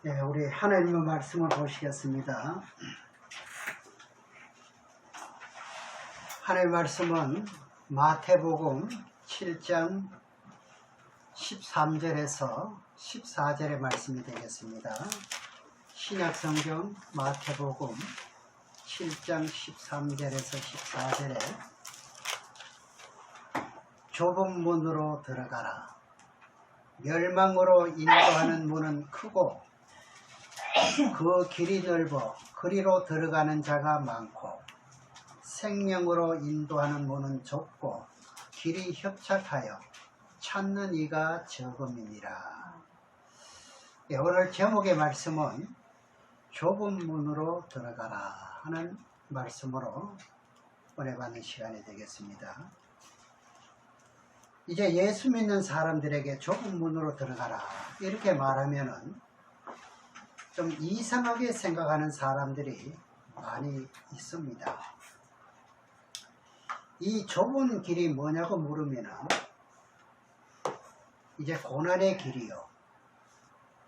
네, 우리 하나님의 말씀을 보시겠습니다. 하나님의 말씀은 마태복음 7장 13절에서 14절의 말씀이 되겠습니다. 신약성경 마태복음 7장 13절에서 14절에 좁은 문으로 들어가라. 멸망으로 인도하는 문은 크고 그 길이 넓어 그리로 들어가는 자가 많고 생명으로 인도하는 문은 좁고 길이 협착하여 찾는 이가 적음이니라. 오늘 제목의 말씀은 좁은 문으로 들어가라 하는 말씀으로 은혜 받는 시간이 되겠습니다. 이제 예수 믿는 사람들에게 좁은 문으로 들어가라 이렇게 말하면은 좀 이상하게 생각하는 사람들이 많이 있습니다. 이 좁은 길이 뭐냐고 물으면은 이제 고난의 길이요.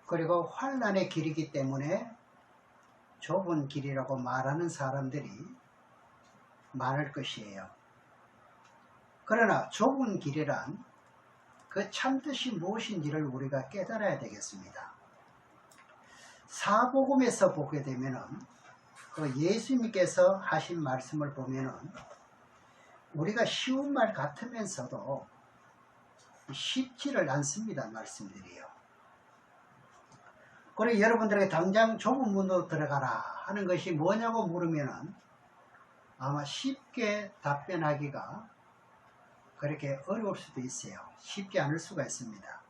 그리고 환난의 길이기 때문에 좁은 길이라고 말하는 사람들이 많을 것이에요. 그러나 좁은 길이란 그 참뜻이 무엇인지를 우리가 깨달아야 되겠습니다. 사복음에서 보게 되면은 그 예수님께서 하신 말씀을 보면은 우리가 쉬운 말 같으면서도 쉽지를 않습니다. 말씀들이요. 그리고 여러분들에게 당장 좁은 문으로 들어가라 하는 것이 뭐냐고 물으면은 아마 쉽게 답변하기가 그렇게 어려울 수도 있어요. 쉽지 않을 수가 있습니다.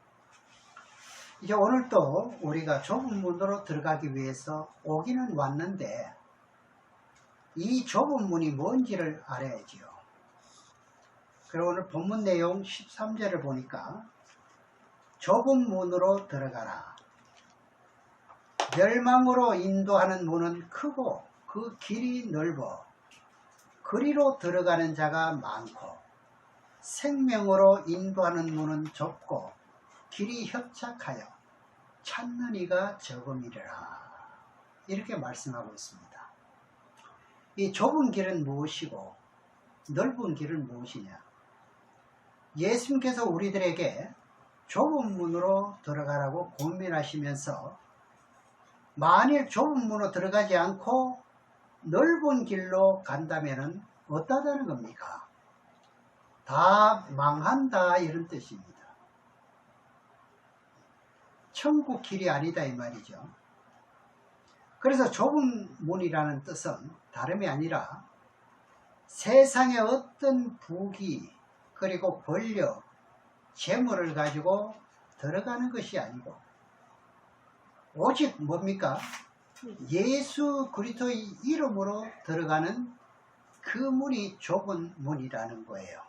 이제 오늘도 우리가 좁은 문으로 들어가기 위해서 오기는 왔는데 이 좁은 문이 뭔지를 알아야지요. 그리고 오늘 본문 내용 13절을 보니까 좁은 문으로 들어가라. 멸망으로 인도하는 문은 크고 그 길이 넓어 그리로 들어가는 자가 많고 생명으로 인도하는 문은 좁고 길이 협착하여 찾는 이가 적음이라. 이렇게 말씀하고 있습니다. 이 좁은 길은 무엇이고 넓은 길은 무엇이냐? 예수님께서 우리들에게 좁은 문으로 들어가라고 권면하시면서 만일 좁은 문으로 들어가지 않고 넓은 길로 간다면 어떠다는 겁니까? 다 망한다 이런 뜻입니다. 천국 길이 아니다 이 말이죠. 그래서 좁은 문이라는 뜻은 다름이 아니라 세상의 어떤 부귀 그리고 권력, 재물을 가지고 들어가는 것이 아니고 오직 뭡니까? 예수 그리스도의 이름으로 들어가는 그 문이 좁은 문이라는 거예요.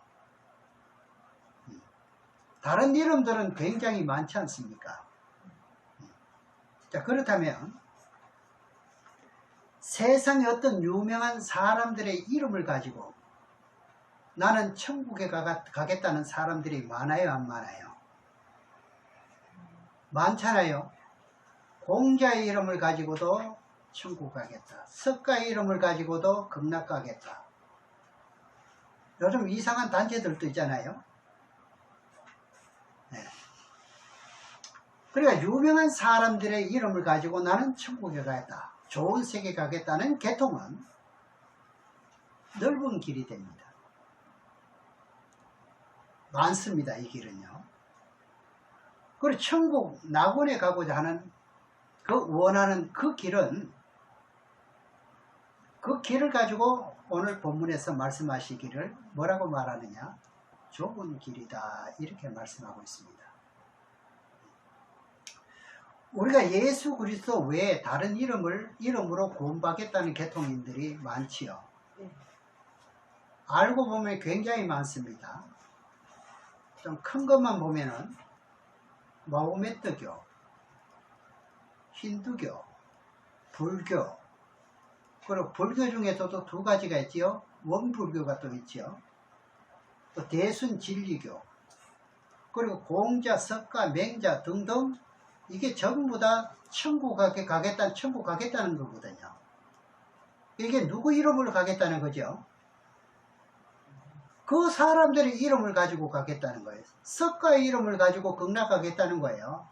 다른 이름들은 굉장히 많지 않습니까? 자, 그렇다면 세상의 어떤 유명한 사람들의 이름을 가지고 나는 천국에 가겠다는 사람들이 많아요, 안 많아요? 많잖아요. 공자의 이름을 가지고도 천국 가겠다. 석가의 이름을 가지고도 극락 가겠다. 요즘 이상한 단체들도 있잖아요. 네. 그러니까 유명한 사람들의 이름을 가지고 나는 천국에 가겠다. 좋은 세계 가겠다는 계통은 넓은 길이 됩니다. 많습니다. 이 길은요. 그리고 천국 낙원에 가고자 하는 그 원하는 그 길은 그 길을 가지고 오늘 본문에서 말씀하시기를 뭐라고 말하느냐? 좁은 길이다 이렇게 말씀하고 있습니다. 우리가 예수 그리스도 외에 다른 이름으로 구원받겠다는 계통인들이 많지요. 알고 보면 굉장히 많습니다. 좀 큰 것만 보면은 마호메트교, 힌두교, 불교, 그리고 불교 중에서도 두 가지가 있지요. 원불교가 또 있지요. 또 대순진리교, 그리고 공자, 석가, 맹자 등등 이게 전부 다 천국 가겠다는 거거든요. 이게 누구 이름으로 가겠다는 거죠? 그 사람들의 이름을 가지고 가겠다는 거예요. 석가의 이름을 가지고 극락가겠다는 거예요.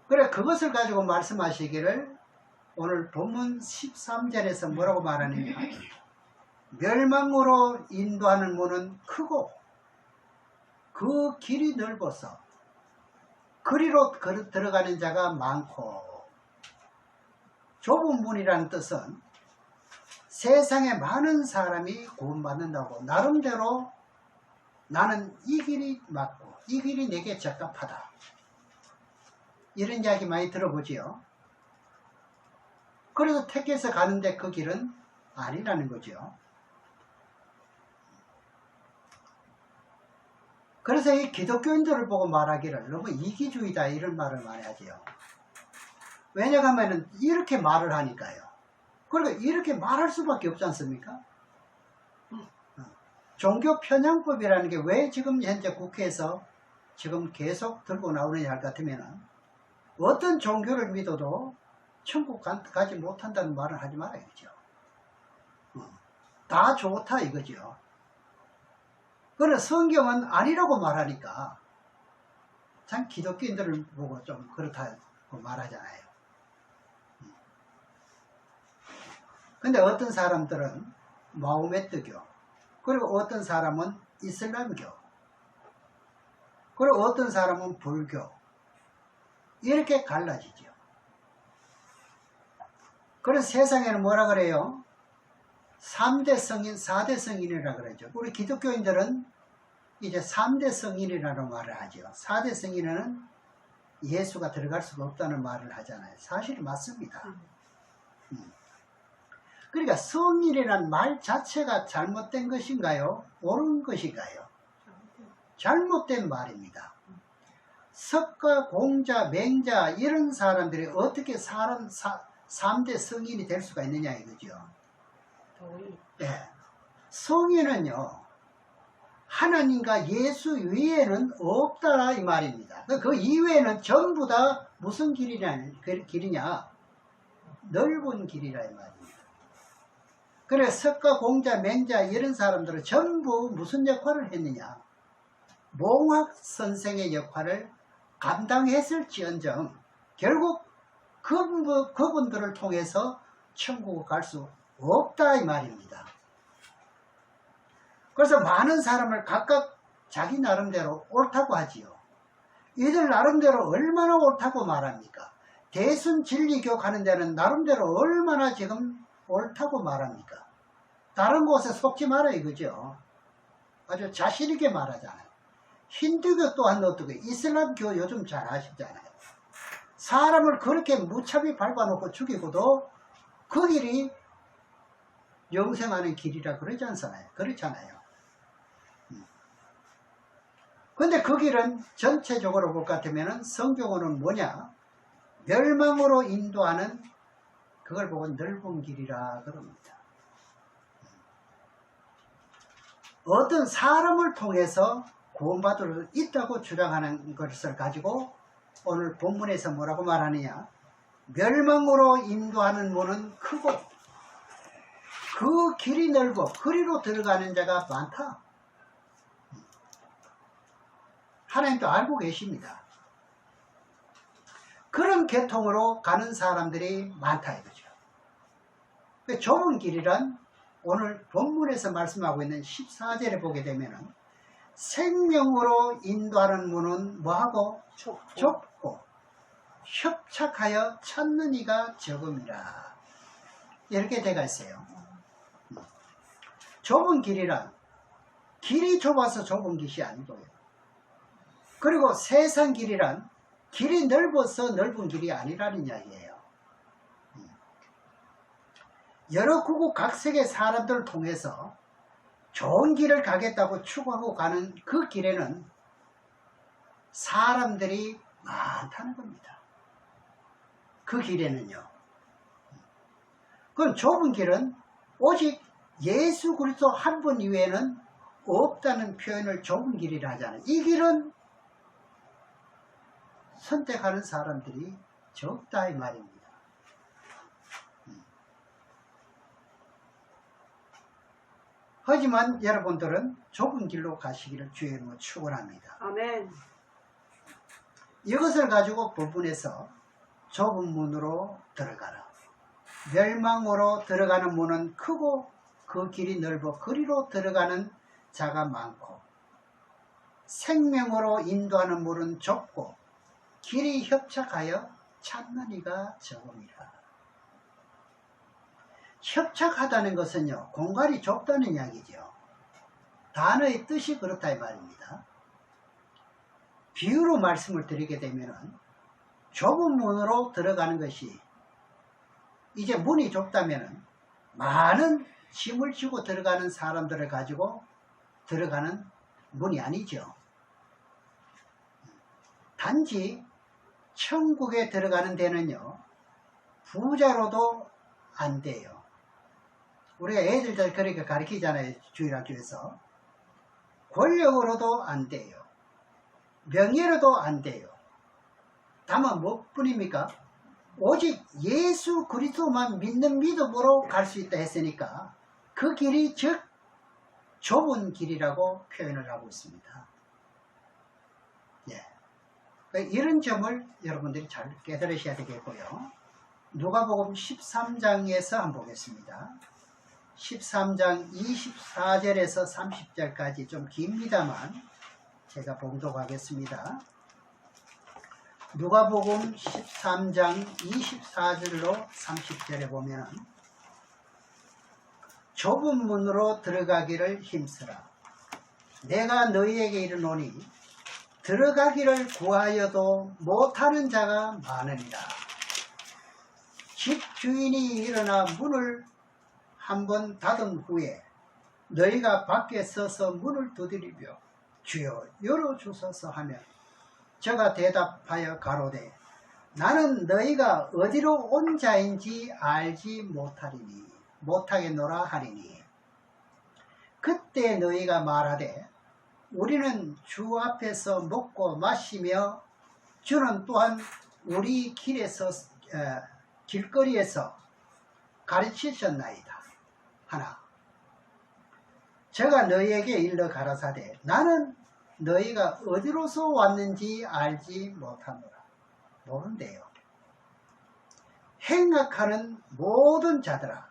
그래, 그것을 가지고 말씀하시기를 오늘 본문 13절에서 뭐라고 말하느냐. 멸망으로 인도하는 문은 크고 그 길이 넓어서 그리로 들어가는 자가 많고, 좁은 문이라는 뜻은 세상에 많은 사람이 구원받는다고 나름대로 나는 이 길이 맞고 이 길이 내게 적합하다, 이런 이야기 많이 들어보지요. 그래서 택해서 가는데 그 길은 아니라는 거죠. 그래서 이 기독교인들을 보고 말하기를 너무 이기주의다, 이런 말을 많이 하지요. 왜냐하면 이렇게 말을 하니까요. 그러니까 이렇게 말할 수밖에 없지 않습니까? 종교 편향법이라는 게 왜 지금 현재 국회에서 지금 계속 들고 나오느냐 할 것 같으면, 어떤 종교를 믿어도 천국 가지 못한다는 말을 하지 마라 이거죠. 다 좋다 이거죠. 그러나 성경은 아니라고 말하니까 참 기독교인들을 보고 좀 그렇다고 말하잖아요. 근데 어떤 사람들은 마호메트교, 그리고 어떤 사람은 이슬람교, 그리고 어떤 사람은 불교, 이렇게 갈라지죠. 그래서 세상에는 뭐라 그래요? 3대 성인, 4대 성인이라 그러죠. 우리 기독교인들은 이제 3대 성인이라는 말을 하죠. 4대 성인은 예수가 들어갈 수가 없다는 말을 하잖아요. 사실이 맞습니다. 그러니까 성인이라는 말 자체가 잘못된 것인가요? 옳은 것인가요? 잘못된 말입니다. 석가, 공자, 맹자 이런 사람들이 어떻게 3대 성인이 될 수가 있느냐 이거죠. 네. 성인은요, 하나님과 예수 위에는 없다 이 말입니다. 그 이외에는 전부 다 무슨 길이냐? 넓은 길이라 이 말입니다. 그래, 석가, 공자, 맹자 이런 사람들은 전부 무슨 역할을 했느냐? 몽학 선생의 역할을 감당했을지언정 결국 그분들을 통해서 천국을 갈 수 없다 이 말입니다. 그래서 많은 사람을 각각 자기 나름대로 옳다고 하지요. 이들 나름대로 얼마나 옳다고 말합니까? 대순진리교 가는 데는 나름대로 얼마나 지금 옳다고 말합니까? 다른 곳에 속지 마라 이거죠. 아주 자신있게 말하잖아요. 힌두교 또한 어떻게, 이슬람교 요즘 잘 아시잖아요. 사람을 그렇게 무차별 밟아놓고 죽이고도 그 길이 영생하는 길이라 그러지 않잖아요. 그렇잖아요. 근데 그 길은 전체적으로 볼 것 같으면 성경어는 뭐냐? 멸망으로 인도하는, 그걸 보고 넓은 길이라 그럽니다. 어떤 사람을 통해서 구원받을 수 있다고 주장하는 것을 가지고 오늘 본문에서 뭐라고 말하느냐? 멸망으로 인도하는 문은 크고 그 길이 넓어 그리로 들어가는 자가 많다. 하나님도 알고 계십니다. 그런 계통으로 가는 사람들이 많다 이거죠. 좁은 길이란 오늘 본문에서 말씀하고 있는 14절에 보게 되면은 생명으로 인도하는 문은 뭐하고? 좁고 협착하여 찾는 이가 적음이라, 이렇게 되어 있어요. 좁은 길이란 길이 좁아서 좁은 길이 아니고요. 그리고 세상 길이란 길이 넓어서 넓은 길이 아니라는 이야기예요. 여러 국국각색의 사람들을 통해서 좋은 길을 가겠다고 추구하고 가는 그 길에는 사람들이 많다는 겁니다. 그 길에는요. 그럼 좁은 길은 오직 예수 그리스도 한 분 이외에는 없다는 표현을 좁은 길이라 하잖아요. 이 길은 선택하는 사람들이 적다 이 말입니다. 하지만 여러분들은 좁은 길로 가시기를 주의 이름으로 축원합니다. 아멘. 이것을 가지고 본문에서 좁은 문으로 들어가라. 멸망으로 들어가는 문은 크고 그 길이 넓어 그리로 들어가는 자가 많고 생명으로 인도하는 문은 좁고 길이 협착하여 찾는 이가 적음이라. 협착하다는 것은요, 공간이 좁다는 이야기죠. 단어의 뜻이 그렇다 이 말입니다. 비유로 말씀을 드리게 되면은 좁은 문으로 들어가는 것이 이제 문이 좁다면은 많은 짐을 지고 들어가는 사람들을 가지고 들어가는 문이 아니죠. 단지 천국에 들어가는 데는요, 부자로도 안 돼요. 우리가 애들들 그렇게 가르치잖아요. 주일학교에서. 권력으로도 안 돼요. 명예로도 안 돼요. 다만 무엇뿐입니까? 오직 예수 그리스도만 믿는 믿음으로 갈 수 있다 했으니까 그 길이 즉 좁은 길이라고 표현을 하고 있습니다. 예. 이런 점을 여러분들이 잘 깨달으셔야 되겠고요. 누가복음 13장에서 한번 보겠습니다. 13장 24절에서 30절까지 좀 깁니다만 제가 봉독하겠습니다. 누가복음 13장 24절로 30절에 보면 좁은 문으로 들어가기를 힘쓰라. 내가 너희에게 이르노니 들어가기를 구하여도 못하는 자가 많으니라. 집 주인이 일어나 문을 한번 닫은 후에 너희가 밖에 서서 문을 두드리며 주여 열어주소서 하면 저가 대답하여 가로되 나는 너희가 어디로 온 자인지 알지 못하겠노라 하리니 그때 너희가 말하되 우리는 주 앞에서 먹고 마시며 주는 또한 우리 길거리에서 가르치셨나이다 하나 제가 너희에게 일러 가라사대 나는 너희가 어디로서 왔는지 알지 못하노라. 모른대요. 행악하는 모든 자들아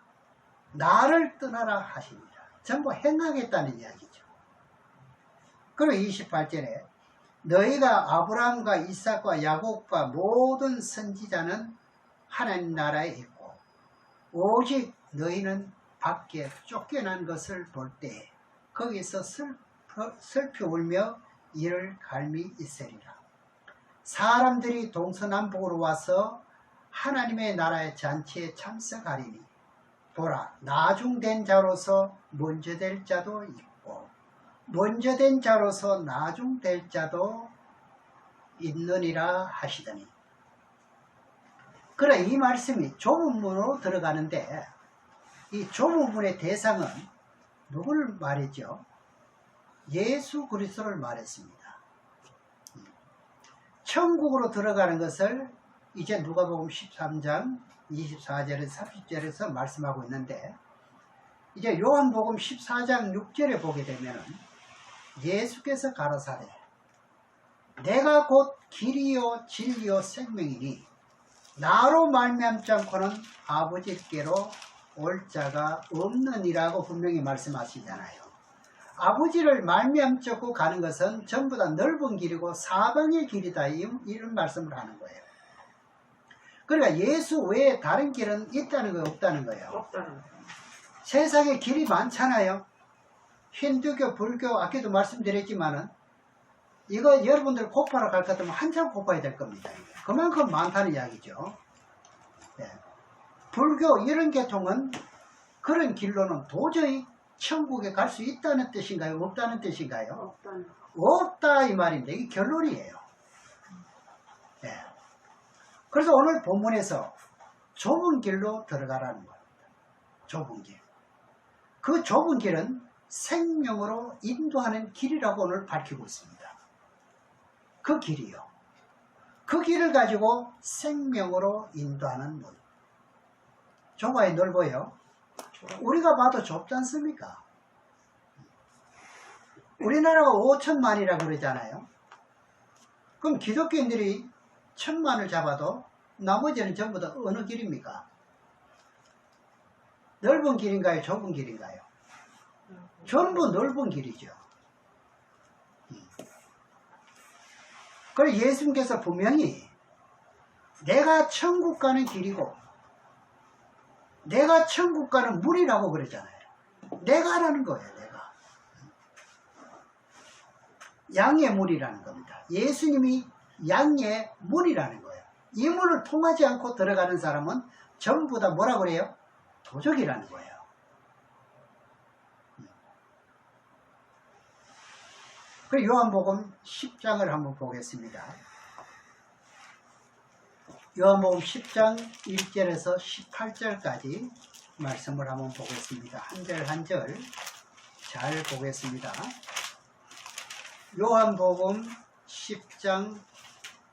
나를 떠나라 하십니다. 전부 행하겠다는 이야기죠. 그리고 28절에 너희가 아브라함과 이삭과 야곱과 모든 선지자는 하나님 나라에 있고 오직 너희는 밖에 쫓겨난 것을 볼 때 거기서 슬피 울며 이를 갈미 있으리라. 사람들이 동서남북으로 와서 하나님의 나라의 잔치에 참석하리니 보라 나중된 자로서 먼저 될 자도 있고 먼저 된 자로서 나중될 자도 있느니라 하시더니 그래 이 말씀이 좁은 문으로 들어가는데 이 좁은 문의 대상은 누구를 말했죠? 예수 그리스도를 말했습니다. 천국으로 들어가는 것을 이제 누가복음 13장 24절에서 30절에서 말씀하고 있는데 이제 요한복음 14장 6절에 보게 되면 예수께서 가라사대 내가 곧 길이요 진리요 생명이니 나로 말미암지 않고는 아버지께로 올 자가 없느니라고 분명히 말씀하시잖아요. 아버지를 말미암고 가는 것은 전부 다 넓은 길이고 사방의 길이다 이런 말씀을 하는 거예요. 그러니까 예수 외에 다른 길은 있다는 거예요, 없다는 거예요? 없다는 거예요. 세상에 길이 많잖아요. 힌두교, 불교 아까도 말씀드렸지만은 이거 여러분들 곱하러 갈 것 같으면 한참 곱아야 될 겁니다. 그만큼 많다는 이야기죠. 네. 불교 이런 계통은 그런 길로는 도저히 천국에 갈 수 있다는 뜻인가요? 없다는 뜻인가요? 없다 이 말인데 이게 결론이에요. 네. 그래서 오늘 본문에서 좁은 길로 들어가라는 겁니다. 좁은 길. 그 좁은 길은 생명으로 인도하는 길이라고 오늘 밝히고 있습니다. 그 길이요. 그 길을 가지고 생명으로 인도하는 문. 좁아요, 넓어요? 우리가 봐도 좁지 않습니까? 우리나라가 5천만이라고 그러잖아요. 그럼 기독교인들이 1,000만을 잡아도 나머지는 전부 다 어느 길입니까? 넓은 길인가요? 좁은 길인가요? 전부 넓은 길이죠. 그래서 예수님께서 분명히 내가 천국 가는 길이고 내가 천국 가는 문이라고 그러잖아요. 내가라는 거예요. 내가. 양의 문이라는 겁니다. 예수님이 양의 문이라는 거예요. 이 문을 통하지 않고 들어가는 사람은 전부 다 뭐라고 그래요? 도적이라는 거예요. 그리고 요한복음 10장을 한번 보겠습니다. 요한복음 10장 1절에서 18절까지 말씀을 한번 보겠습니다. 한 절 한 절 잘 보겠습니다. 요한복음 10장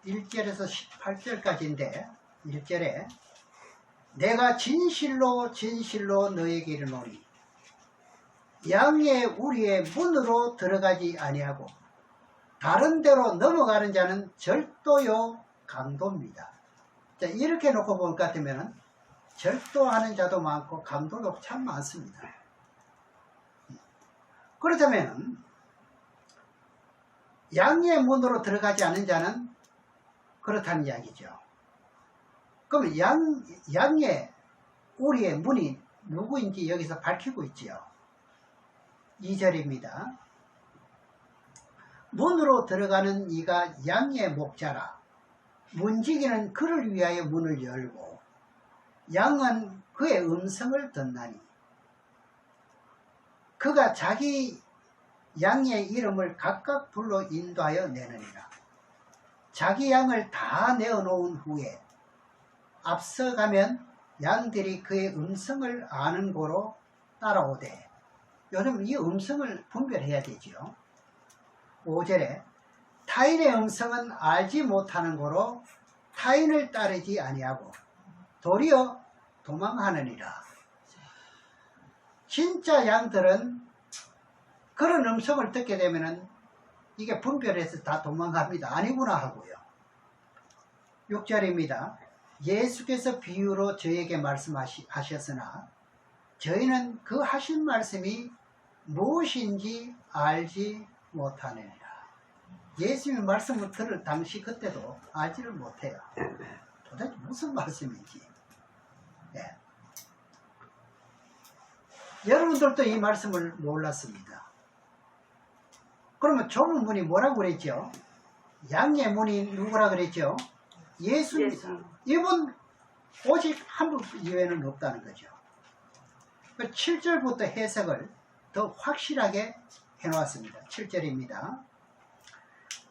1절에서 18절까지인데 1절에 내가 진실로 진실로 너에게 이르노니 양의 우리의 문으로 들어가지 아니하고 다른 데로 넘어가는 자는 절도요 강도입니다. 자, 이렇게 놓고 볼 것 같으면 절도하는 자도 많고 강도도 참 많습니다. 그렇다면 양의 문으로 들어가지 않은 자는 그렇다는 이야기죠. 그럼 양의 우리의 문이 누구인지 여기서 밝히고 있지요. 2절입니다. 문으로 들어가는 이가 양의 목자라. 문지기는 그를 위하여 문을 열고 양은 그의 음성을 듣나니 그가 자기 양의 이름을 각각 불러 인도하여 내느니라. 자기 양을 다 내어놓은 후에 앞서가면 양들이 그의 음성을 아는 고로 따라오되, 요즘 이 음성을 분별해야 되지요. 5절에 타인의 음성은 알지 못하는 고로 타인을 따르지 아니하고 도리어 도망하느니라. 진짜 양들은 그런 음성을 듣게 되면은 이게 분별해서 다 도망갑니다. 아니구나 하고요. 6절입니다. 예수께서 비유로 저에게 말씀하셨으나 저희는 그 하신 말씀이 무엇인지 알지 못하느니라. 예수님의 말씀을 들을 당시 그때도 알지를 못해요. 도대체 무슨 말씀인지. 네. 여러분들도 이 말씀을 몰랐습니다. 그러면 좁은 문이 뭐라고 그랬죠? 양의 문이 누구라 그랬죠? 예수입니다. 이분 오직 한 분 이외에는 없다는 거죠. 7절부터 해석을 더 확실하게 해놓았습니다. 7절입니다.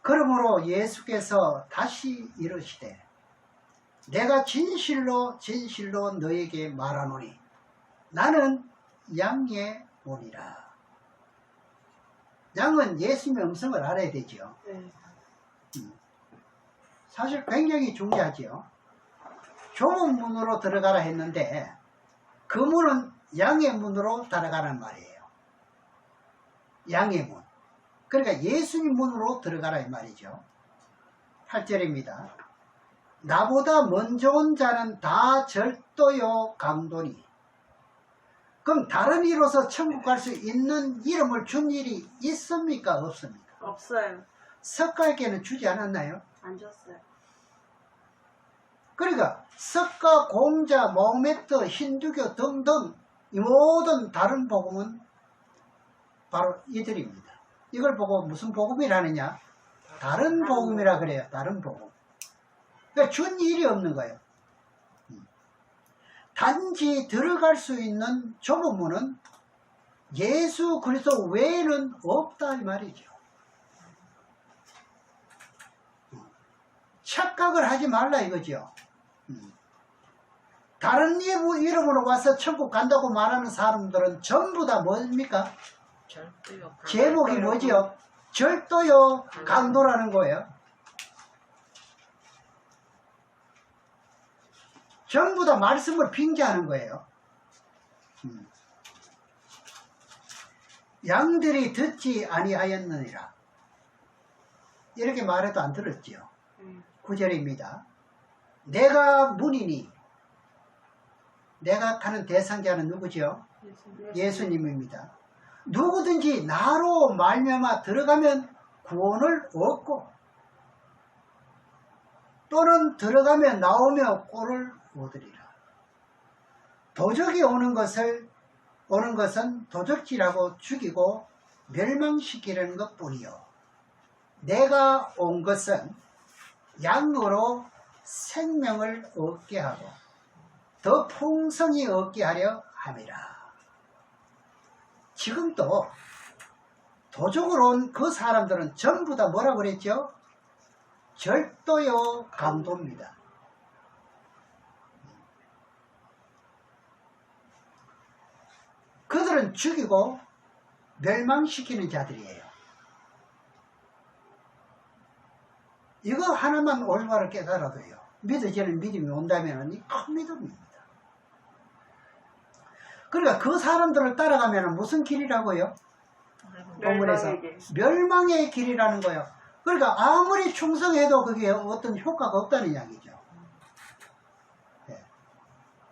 그러므로 예수께서 다시 이르시되 내가 진실로 진실로 너에게 말하노니 나는 양의 문이라. 양은 예수님의 음성을 알아야 되죠. 사실 굉장히 중요하지요. 좁은 문으로 들어가라 했는데 그 문은 양의 문으로 들어가란 말이에요. 양의 문. 그러니까 예수님 문으로 들어가라 이 말이죠. 8절입니다. 나보다 먼저 온 자는 다 절도요 강도니. 그럼 다른 이로서 천국 갈 수 있는 이름을 준 일이 있습니까? 없습니까? 없어요. 석가에게는 주지 않았나요? 안 줬어요. 그러니까 석가, 공자, 마호메트, 힌두교 등등 이 모든 다른 복음은 바로 이들입니다. 이걸 보고 무슨 복음이라느냐? 다른 복음이라 그래요. 다른 복음. 그러니까 준 일이 없는 거예요. 단지 들어갈 수 있는 좁은 문은 예수 그리스도 외에는 없다 이 말이죠. 착각을 하지 말라 이거죠. 다른 이름으로 와서 천국 간다고 말하는 사람들은 전부 다 뭡니까? 절도요. 제목이 뭐지요? 절도요 강도라는 거예요. 전부 다 말씀을 빙자하는 거예요. 양들이 듣지 아니하였느니라. 이렇게 말해도 안 들었지요. 9절입니다. 내가 문이니, 내가 하는 대상자는 누구죠? 예수님입니다. 누구든지 나로 말미암아 들어가면 구원을 얻고 또는 들어가면 나오며 꼴을 얻으리라. 도적이 오는 것은 도적질하고 죽이고 멸망시키려는 것뿐이요, 내가 온 것은 양으로 생명을 얻게 하고 더 풍성히 얻게 하려 함이라. 지금도 도적으로 온 그 사람들은 전부 다 뭐라고 그랬죠? 절도요 강도입니다. 그들은 죽이고 멸망시키는 자들이에요. 이거 하나만 올바로 깨달아도요, 믿어지는 믿음이 온다면 큰 믿음입니다. 그러니까 그 사람들을 따라가면 무슨 길이라고요? 본문에서 멸망의 길이라는 거예요. 그러니까 아무리 충성해도 그게 어떤 효과가 없다는 이야기죠. 네.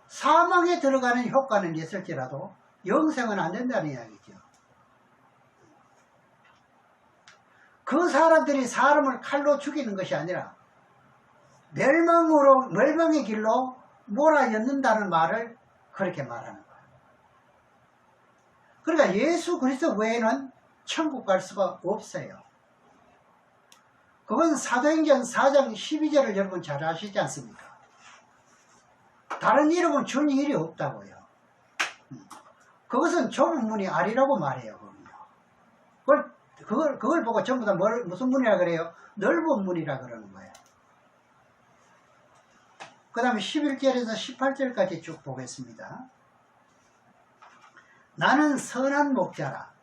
사망에 들어가는 효과는 있을지라도 영생은 안 된다는 이야기죠. 그 사람들이 사람을 칼로 죽이는 것이 아니라 멸망의 길로 몰아넣는다는 말을 그렇게 말하는 거예요. 그러니까 예수 그리스도 외에는 천국 갈 수가 없어요. 그건 사도행전 4장 12절을 여러분 잘 아시지 않습니까? 다른 이름은 준 일이 없다고요. 그것은 좁은 문이 아니라고 말해요. 그걸 보고 전부 다 무슨 문이라 그래요? 넓은 문이라 그러는 거예요. 그 다음에 11절에서 18절까지 쭉 보겠습니다. 나는 선한 목자라.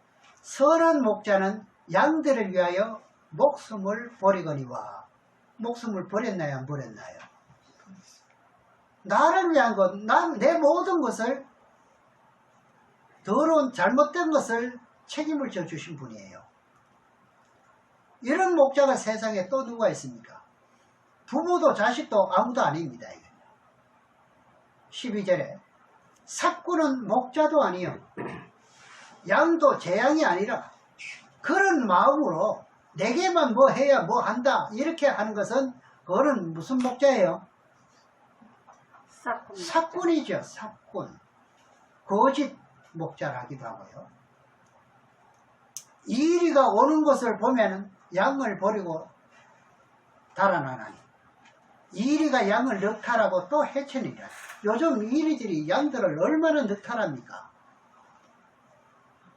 선한 목자는 양들을 위하여 목숨을 버리거니와. 목숨을 버렸나요? 안 버렸나요? 나를 위한 것, 내 모든 것을, 더러운 잘못된 것을 책임을 져주신 분이에요. 이런 목자가 세상에 또 누가 있습니까? 부모도 자식도 아무도 아닙니다. 12절에 삭구는 목자도 아니요 양도 제 양이 아니라, 그런 마음으로 내게만 뭐 해야 뭐 한다 이렇게 하는 것은 그거는 무슨 목자예요? 삭군이죠. 삭군. 거짓 목자라기도 하고요. 이리가 오는 것을 보면 양을 버리고 달아나나니 이리가 양을 늑탈하고 또 해치니라. 요즘 이리들이 양들을 얼마나 늑탈합니까?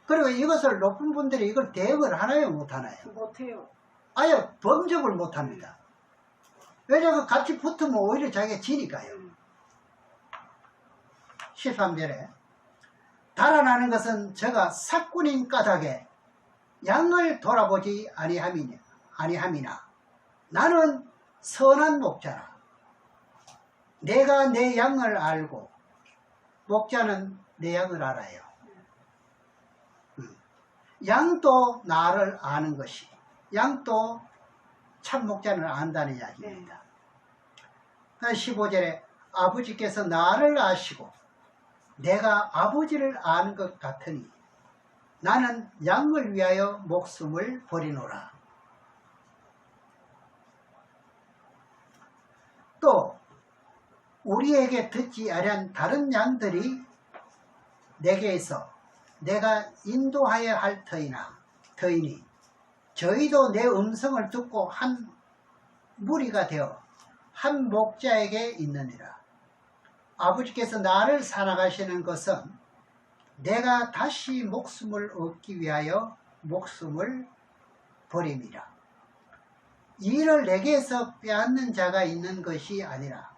그리고 이것을 높은 분들이 이걸 대응을 하나요? 못하나요? 못해요. 아예 범접을 못합니다. 왜냐하면 같이 붙으면 오히려 자기가 지니까요. 13절에 달아나는 것은 저가 삭군인 까닭에 양을 돌아보지 아니함이나 나는 선한 목자라. 내가 내 양을 알고 목자는 내 양을 알아요. 양도 나를 아는 것이, 양도 참 목자를 안다는 이야기입니다. 15절에 아버지께서 나를 아시고 내가 아버지를 아는 것 같으니 나는 양을 위하여 목숨을 버리노라. 또 우리에게 듣지 아니한 다른 양들이 내게 있어 내가 인도하여야 할 터이니 저희도 내 음성을 듣고 한 무리가 되어 한 목자에게 있느니라. 아버지께서 나를 살아가시는 것은 내가 다시 목숨을 얻기 위하여 목숨을 버림이라. 이를 내게서 빼앗는 자가 있는 것이 아니라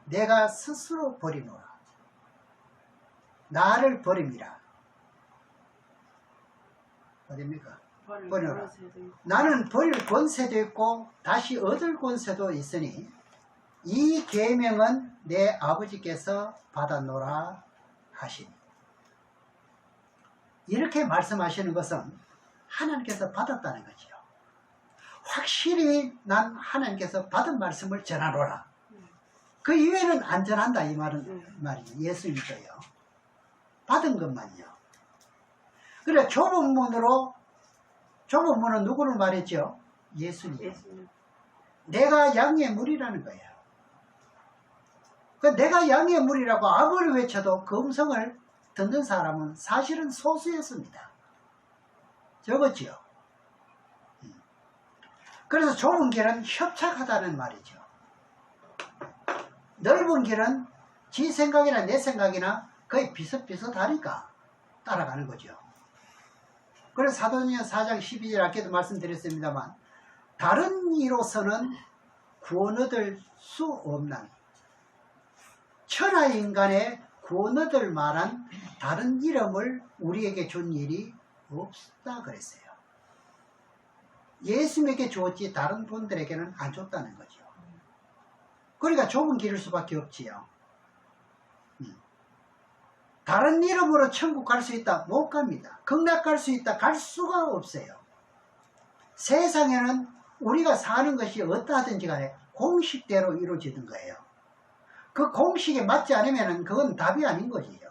내가 스스로 버리노라. 나를 버림이라. 어딥니까? 버려라. 나는 버릴 권세도 있고 다시 얻을 권세도 있으니 이 계명은 내 아버지께서 받았노라 하시니. 이렇게 말씀하시는 것은 하나님께서 받았다는 거지요. 확실히 난 하나님께서 받은 말씀을 전하노라. 그 이외에는 안 전한다 이 말이에요. 예수 믿어요. 받은 것만요. 그래 좁은 문은 누구를 말했죠? 예수님. 내가 양의 물이라는 거예요. 그 내가 양의 물이라고 아무리 외쳐도 그 음성을 듣는 사람은 사실은 소수였습니다. 적었지요. 그래서 좁은 길은 협착하다는 말이죠. 넓은 길은 지 생각이나 내 생각이나 거의 비슷비슷하니까 따라가는 거죠. 그래서 사도행전 4장 12절 아까도 말씀드렸습니다만 다른 이로서는 구원 얻을 수 없는 천하 인간의 구원 얻을 만한 다른 이름을 우리에게 준 일이 없다 그랬어요. 예수님에게 주었지 다른 분들에게는 안 줬다는 거죠. 그러니까 좁은 길일 수밖에 없지요. 다른 이름으로 천국 갈 수 있다? 못 갑니다. 극락 갈 수 있다? 갈 수가 없어요. 세상에는 우리가 사는 것이 어떠하든지 간에 공식대로 이루어지는 거예요. 그 공식에 맞지 않으면 그건 답이 아닌 거지요.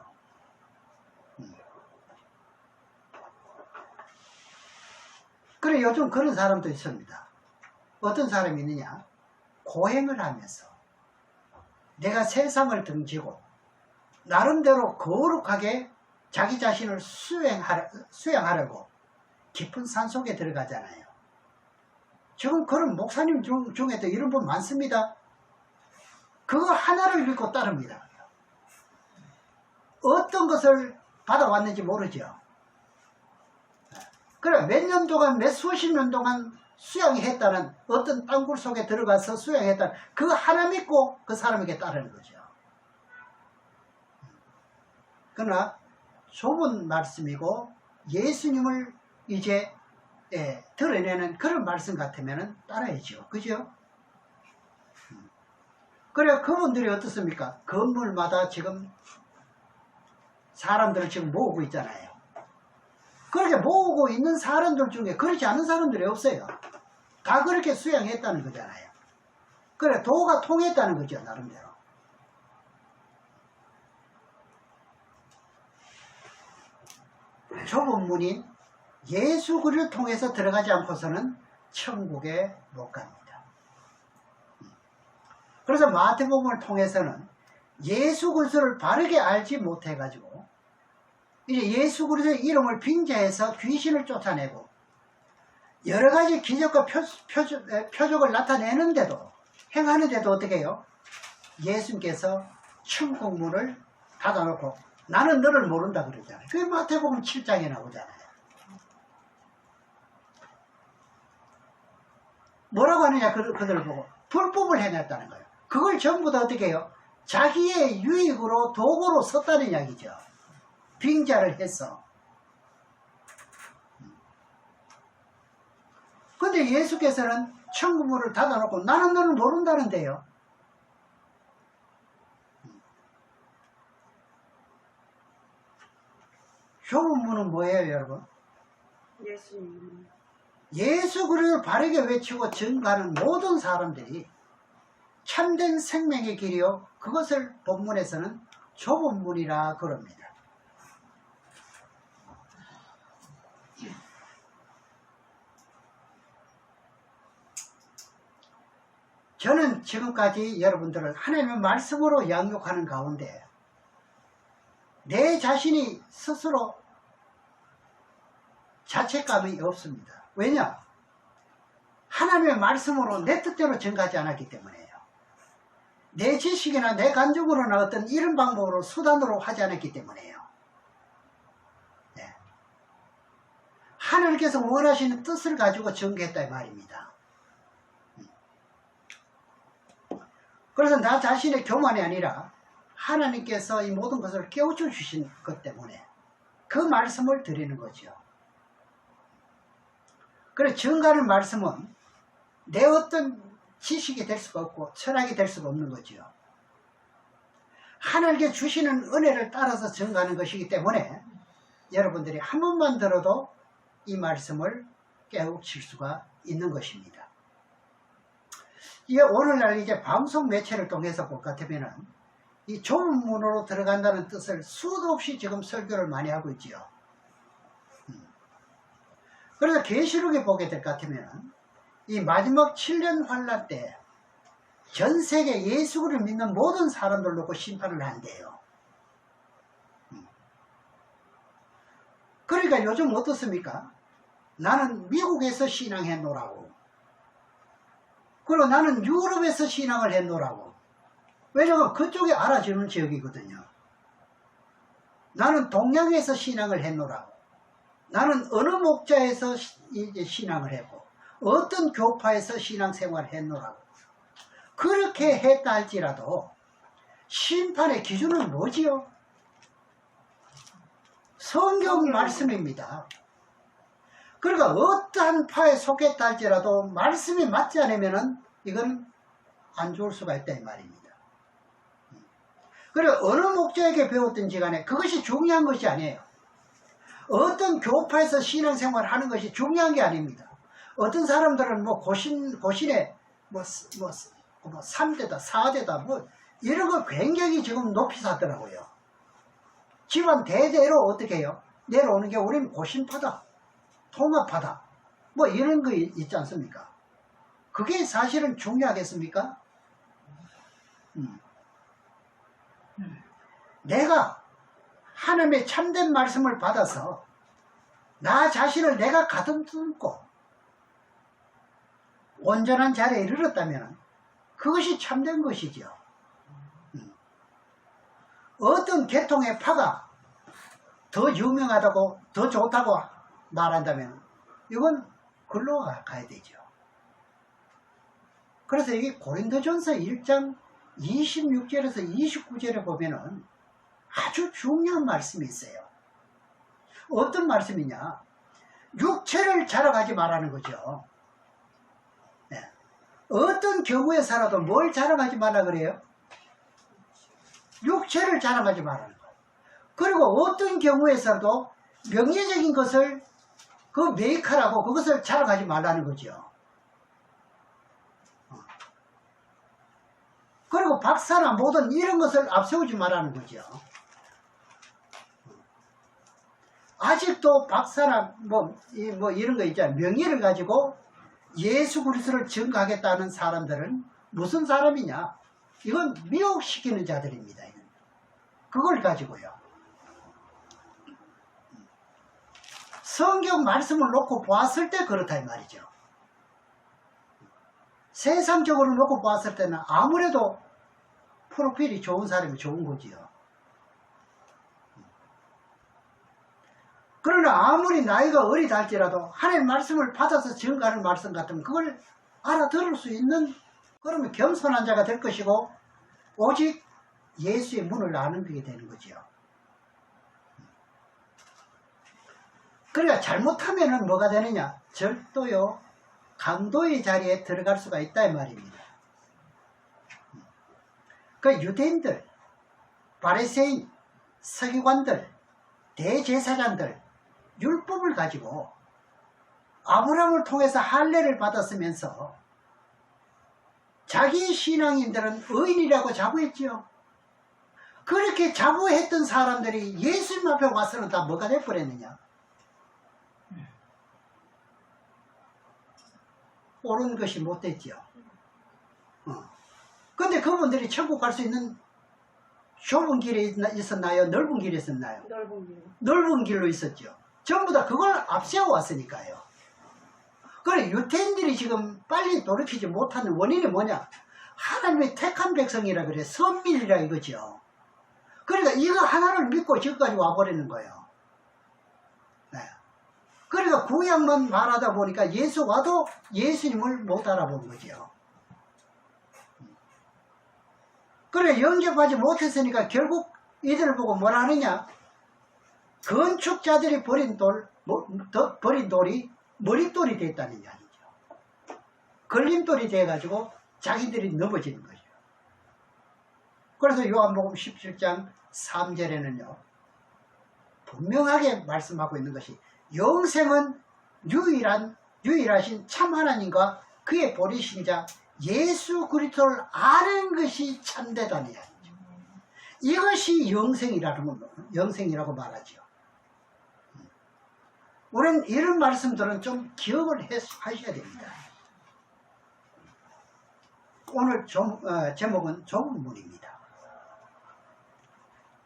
그래 요즘 그런 사람도 있습니다. 어떤 사람이 있느냐? 고행을 하면서 내가 세상을 등지고 나름대로 거룩하게 자기 자신을 수양하려고 깊은 산속에 들어가잖아요. 지금 그런 목사님 중에도 이런 분 많습니다. 그거 하나를 믿고 따릅니다. 어떤 것을 받아왔는지 모르죠. 그래 몇 년 동안 몇 수십 년 동안 수양했다는 어떤 땅굴 속에 들어가서 수양했다는 그거 하나 믿고 그 사람에게 따르는 거죠. 그러나 좁은 말씀이고 예수님을 이제 드러내는 그런 말씀 같으면 따라야죠. 그죠? 그래 그분들이 어떻습니까? 건물마다 지금 사람들을 지금 모으고 있잖아요. 그렇게 모으고 있는 사람들 중에 그렇지 않은 사람들이 없어요. 다 그렇게 수양했다는 거잖아요. 그래 도가 통했다는 거죠. 나름대로. 좁은 문인 예수 그리스도를 통해서 들어가지 않고서는 천국에 못 갑니다. 그래서 마태복음을 통해서는 예수 그리스도를 바르게 알지 못해가지고 이제 예수 그리스도의 이름을 빙자해서 귀신을 쫓아내고 여러 가지 기적과 표적을 나타내는데도 행하는데도 어떻게 해요? 예수님께서 천국 문을 닫아놓고 나는 너를 모른다 그러잖아요. 그게 마태복음 7장에 나오잖아요. 뭐라고 하느냐 그들을 보고 불법을 행했다는 거예요. 그걸 전부 다 어떻게 해요? 자기의 유익으로 도구로 썼다는 이야기죠. 빙자를 해서. 근데 예수께서는 천국 문을 닫아놓고 나는 너를 모른다는데요. 좁은 문은 뭐예요, 여러분? 예수님. 예수 그리스도를 바르게 외치고 증거하는 모든 사람들이 참된 생명의 길이요. 그것을 본문에서는 좁은 문이라 그럽니다. 저는 지금까지 여러분들을 하나님의 말씀으로 양육하는 가운데 내 자신이 스스로 자책감이 없습니다. 왜냐? 하나님의 말씀으로 내 뜻대로 증가하지 않았기 때문에요. 내 지식이나 내 감정으로나 어떤 이런 방법으로 수단으로 하지 않았기 때문에요. 네. 하나님께서 원하시는 뜻을 가지고 증거했다 이 말입니다. 그래서 나 자신의 교만이 아니라 하나님께서 이 모든 것을 깨우쳐 주신 것 때문에 그 말씀을 드리는 거죠. 그래 증거하는 말씀은 내 어떤 지식이 될 수가 없고 철학이 될 수가 없는 거지요. 하나님께 주시는 은혜를 따라서 증거하는 것이기 때문에 여러분들이 한 번만 들어도 이 말씀을 깨우칠 수가 있는 것입니다. 이게 오늘날 이제 방송 매체를 통해서 볼 것 같으면은 이 좁은 문으로 들어간다는 뜻을 수도 없이 지금 설교를 많이 하고 있지요. 그래서 계시록에 보게 될 것 같으면 이 마지막 7년 환란 때 전 세계 예수를 믿는 모든 사람들 놓고 심판을 한대요. 그러니까 요즘 어떻습니까? 나는 미국에서 신앙해 놓으라고, 그리고 나는 유럽에서 신앙을 해 놓으라고. 왜냐하면 그쪽이 알아주는 지역이거든요. 나는 동양에서 신앙을 해 놓으라고, 나는 어느 목자에서 이제 신앙을 했고 어떤 교파에서 신앙생활을 해 놓으라고. 그렇게 했다 할지라도 심판의 기준은 뭐지요? 성경 말씀입니다. 그러니까 어떠한 파에 속했다 할지라도 말씀이 맞지 않으면 이건 안 좋을 수가 있다 이 말입니다. 그리고 어느 목자에게 배웠든지 간에 그것이 중요한 것이 아니에요. 어떤 교파에서 신앙생활을 하는 것이 중요한 게 아닙니다. 어떤 사람들은 뭐 고신에 뭐 3대다 4대다 뭐 이런 거 굉장히 지금 높이 사더라고요. 집안 대대로 어떻게 해요? 내려오는 게 우리는 고신파다, 통합파다 뭐 이런 거 있지 않습니까? 그게 사실은 중요하겠습니까? 내가 하나님의 참된 말씀을 받아서 나 자신을 내가 가듬고 온전한 자리에 이르렀다면 그것이 참된 것이죠. 어떤 계통의 파가 더 유명하다고 더 좋다고 말한다면 이건 글로 가야 되죠. 그래서 이게 고린도전서 1장 26절에서 29절에 보면은 아주 중요한 말씀이 있어요. 어떤 말씀이냐? 육체를 자랑하지 말라는 거죠. 네. 어떤 경우에서라도 뭘 자랑하지 말라 그래요? 육체를 자랑하지 말라는 거예요. 그리고 어떤 경우에서도 명예적인 것을 그 메이커라고 그것을 자랑하지 말라는 거죠. 그리고 박사나 뭐든 이런 것을 앞세우지 말라는 거죠. 아직도 박사나 뭐 이런 거 있잖아요. 명예를 가지고 예수 그리스도를 증거하겠다는 사람들은 무슨 사람이냐? 이건 미혹시키는 자들입니다. 그걸 가지고요. 성경 말씀을 놓고 보았을 때 그렇다 이 말이죠. 세상적으로 놓고 보았을 때는 아무래도 프로필이 좋은 사람이 좋은 거지요. 그러나 아무리 나이가 어리다 할지라도 하나님의 말씀을 받아서 증거하는 말씀 같으면 그걸 알아들을 수 있는, 그러면 겸손한 자가 될 것이고 오직 예수의 문을 아는 게 되는 거지요. 그러니까 잘못하면은 뭐가 되느냐? 절도요, 강도의 자리에 들어갈 수가 있다 이 말입니다. 그 유대인들, 바리새인, 서기관들, 대제사장들 율법을 가지고 아브라함을 통해서 할례를 받았으면서 자기 신앙인들은 의인이라고 자부했지요. 그렇게 자부했던 사람들이 예수님 앞에 와서는 다 뭐가 돼버렸느냐? 옳은 것이 못 됐지요. 근데 그분들이 천국 갈 수 있는 좁은 길에 있었나요? 넓은 길에 있었나요? 넓은 길. 넓은 길로 있었죠. 전부 다 그걸 앞세워 왔으니까요. 그래, 유태인들이 지금 빨리 돌이키지 못하는 원인이 뭐냐? 하나님의 택한 백성이라 그래. 선민이라 이거죠. 그러니까 이거 하나를 믿고 지금까지 와버리는 거예요. 네. 그러니까 구약만 말하다 보니까 예수 와도 예수님을 못 알아본 거죠. 그래, 영접하지 못했으니까 결국 이들을 보고 뭐라 하느냐? 건축자들이 버린 돌이 머릿돌이 됐다는 이야기죠. 걸림돌이 돼가지고 자기들이 넘어지는 거죠. 그래서 요한복음 17장 3절에는요 분명하게 말씀하고 있는 것이 영생은 유일하신 참 하나님과 그의 보내신 자 예수 그리스도를 아는 것이 참되다는 이야기죠. 이것이 영생이라고 말하죠. 우리는 이런 말씀들은 좀 기억을 하셔야 됩니다. 오늘 제목은 좁은 문입니다.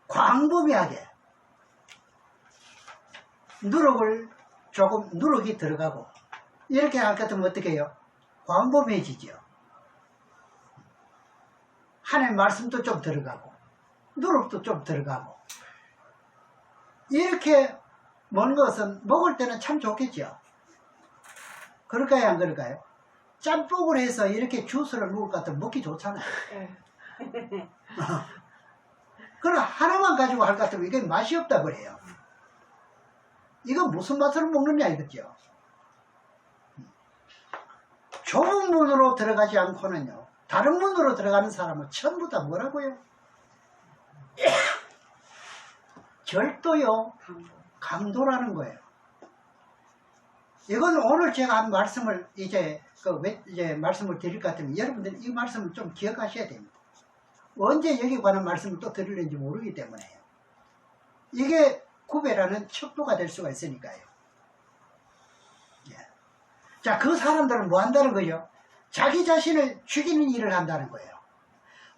광범위하게 누룩이 들어가고 이렇게 할 것 같으면 어떻게 해요? 광범위해지죠. 하나님 말씀도 좀 들어가고 누룩도 좀 들어가고 이렇게 먹는 것은 먹을 때는 참 좋겠죠. 그럴까요 안 그럴까요? 짬뽕을 해서 이렇게 주스를 먹을 것 같으면 먹기 좋잖아요. 그럼 하나만 가지고 할 것 같으면 이게 맛이 없다 그래요. 이건 무슨 맛으로 먹느냐 이거죠. 좁은 문으로 들어가지 않고는요 다른 문으로 들어가는 사람은 전부 다 뭐라고요? 절도요 강도라는 거예요. 이건 오늘 제가 한 말씀을 이제 말씀을 드릴 것 같으면 여러분들 이 말씀을 좀 기억하셔야 됩니다. 언제 여기 관한 말씀을 또 드리는지 모르기 때문에요. 이게 구별하는 척도가 될 수가 있으니까요. 예. 자, 그 사람들은 뭐 한다는 거죠? 자기 자신을 죽이는 일을 한다는 거예요.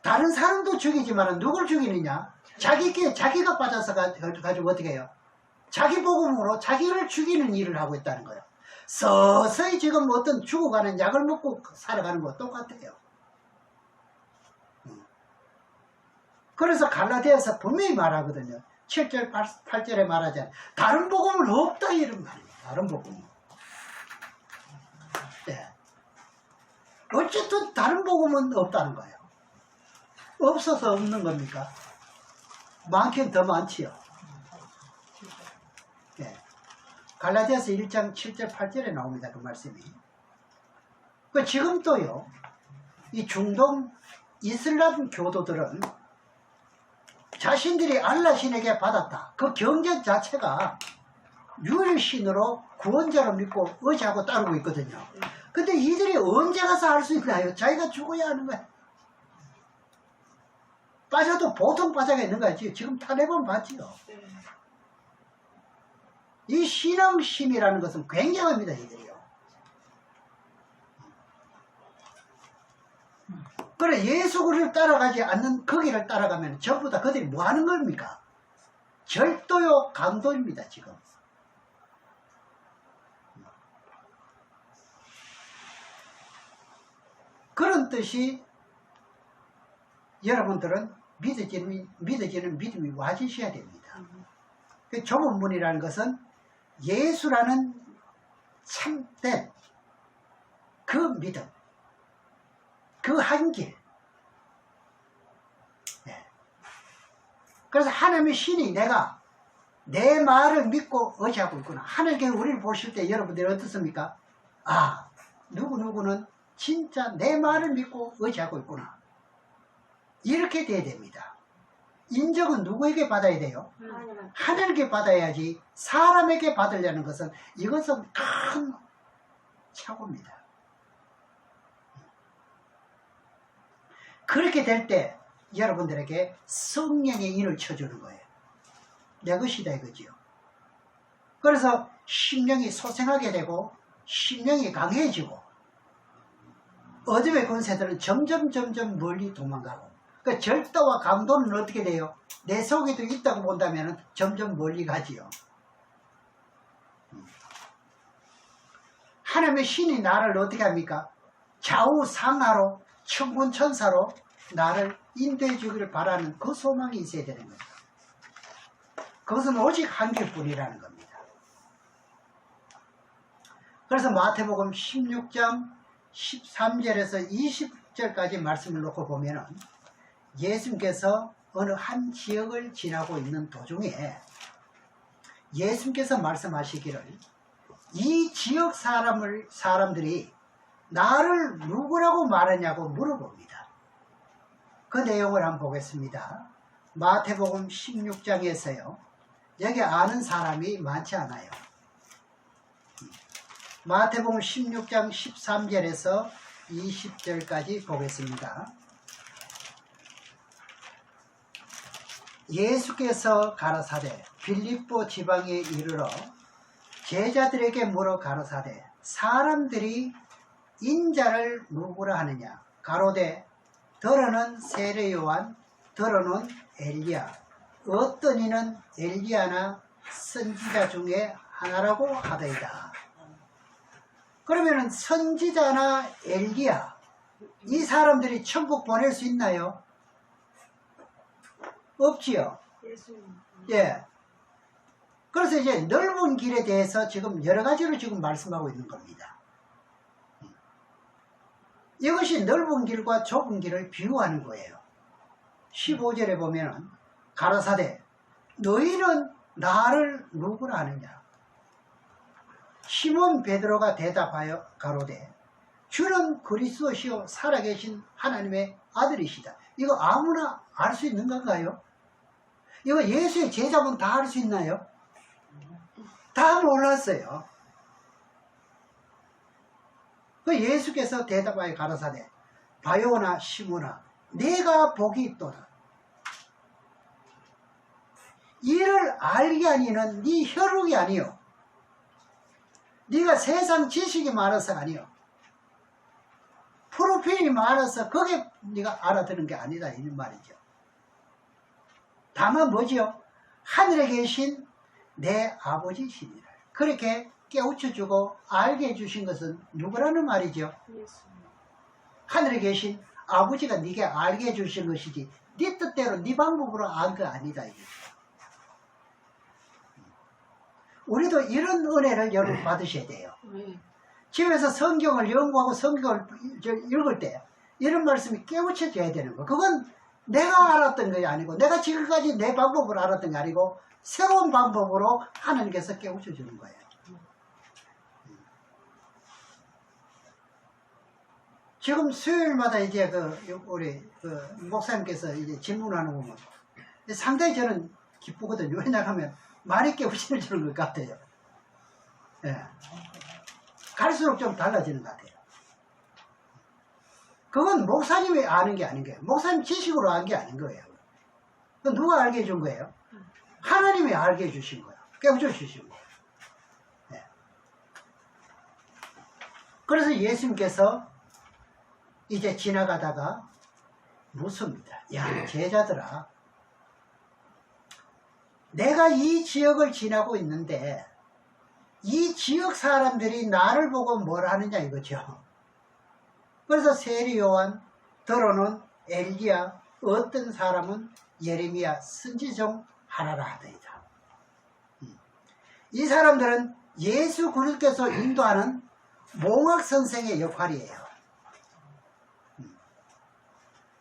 다른 사람도 죽이지만 누굴 죽이느냐? 자기가 빠져서 가지고 어떻게 해요? 자기 복음으로 자기를 죽이는 일을 하고 있다는 거예요. 서서히 지금 어떤 죽어가는 약을 먹고 살아가는 거 똑같아요. 그래서 갈라디아서 분명히 말하거든요. 7절 8절에 말하잖아요. 다른 복음은 없다 이런 말이에요. 다른 복음은. 네. 어쨌든 다른 복음은 없다는 거예요. 없어서 없는 겁니까? 많긴 더 많지요. 네. 갈라디아서 1장 7절 8절에 나옵니다. 그 말씀이. 지금 또요. 이 중동 이슬람 교도들은 자신들이 알라 신에게 받았다. 그 경전 자체가 유일신으로 구원자로 믿고 의지하고 따르고 있거든요. 근데 이들이 언제 가서 할 수 있나요? 자기가 죽어야 하는 거야. 빠져도 보통 빠져가 있는 거지. 지금 탄핵은 봤지요. 이 신앙심이라는 것은 굉장합니다. 이들이요. 그래 예수 그리스도를 따라가지 않는 그 길을 따라가면 전부 다 그들이 뭐 하는 겁니까? 절도요 강도입니다. 지금. 그런 뜻이 여러분들은 믿어지는 믿음이 와지셔야 됩니다. 그 좁은 문이라는 것은 예수라는 참된 그 믿음, 그 한길. 네. 그래서 하나님의 신이 내가 내 말을 믿고 의지하고 있구나. 하늘께 우리를 보실 때 여러분들이 어떻습니까? 아, 누구누구는 진짜 내 말을 믿고 의지하고 있구나. 이렇게 돼야 됩니다. 인정은 누구에게 받아야 돼요? 하늘에게 받아야지. 사람에게 받으려는 것은 이것은 큰 착오입니다. 그렇게 될 때 여러분들에게 성령의 인을 쳐주는 거예요. 내 것이다 이거지요. 그래서 심령이 소생하게 되고 심령이 강해지고 어둠의 권세들은 점점 멀리 도망가고 그 절도와 강도는 어떻게 돼요? 내 속에도 있다고 본다면 점점 멀리 가지요. 하나님의 신이 나를 어떻게 합니까? 좌우상하로 천군천사로 나를 인도해 주기를 바라는 그 소망이 있어야 되는 겁니다. 그것은 오직 한 길뿐이라는 겁니다. 그래서 마태복음 16장 13절에서 20절까지 말씀을 놓고 보면은 예수님께서 어느 한 지역을 지나고 있는 도중에 예수님께서 말씀하시기를 이 지역 사람들이 나를 누구라고 말하냐고 물어봅니다. 그 내용을 한번 보겠습니다. 마태복음 16장에서요. 여기 아는 사람이 많지 않아요. 마태복음 16장 13절에서 20절까지 보겠습니다. 예수께서 가라사대 빌립보 지방에 이르러 제자들에게 물어 가라사대 사람들이 인자를 누구라 하느냐 가로되 더러는 세례 요한 더러는 엘리야 어떤 이는 엘리야나 선지자 중에 하나라고 하더이다. 그러면은 선지자나 엘리야 이 사람들이 천국 보낼 수 있나요? 없지요. 예수님. 예. 그래서 이제 넓은 길에 대해서 지금 여러 가지로 지금 말씀하고 있는 겁니다. 이것이 넓은 길과 좁은 길을 비유하는 거예요. 15절에 보면은 가라사대 너희는 나를 누구라 하느냐 시몬 베드로가 대답하여 가로되 주는 그리스도시요 살아계신 하나님의 아들이시다. 이거 아무나 알 수 있는 건가요? 이거 예수의 제자분 다 알 수 있나요? 다 몰랐어요. 그 예수께서 대답하여 가라사대 바요나 시몬아 내가 복이 있도다. 이를 알게 하니는 네 혈육이 아니요 네가 세상 지식이 많아서 아니요 프로필이 많아서 그게 네가 알아듣는 게 아니다 이 말이죠. 다만 뭐지요? 하늘에 계신 내 아버지시니라. 그렇게 깨우쳐주고 알게 해주신 것은 누구라는 말이죠? 예수님. 하늘에 계신 아버지가 네게 알게 해주신 것이지 네 뜻대로 네 방법으로 안 거 아니다 이게. 우리도 이런 은혜를 여러분 받으셔야 돼요. 집에서 성경을 연구하고 성경을 읽을 때 이런 말씀이 깨우쳐져야 되는 거. 그건 내가 알았던 게 아니고 내가 지금까지 내 방법으로 알았던 게 아니고 새로운 방법으로 하나님께서 깨우쳐 주는 거예요. 지금 수요일마다 이제 우리 목사님께서 이제 질문하는 거 보면 상당히 저는 기쁘거든요. 왜냐하면 많이 깨우쳐 주는 것 같아요. 예. 갈수록 좀 달라지는 것 같아요. 그건 목사님이 아는 게 아닌 거예요. 목사님 지식으로 안 게 아닌 거예요. 그건 누가 알게 해준 거예요? 하나님이 알게 해주신 거예요. 깨우쳐 주신 거예요. 네. 그래서 예수님께서 이제 지나가다가 묻습니다. 야, 제자들아. 내가 이 지역을 지나고 있는데 이 지역 사람들이 나를 보고 뭘 하느냐 이거죠. 그래서 세례 요한, 더러는 엘리야, 어떤 사람은 예레미야 선지자 중 하나라 하더이다. 이 사람들은 예수 그리스도께서 인도하는 몽학 선생의 역할이에요.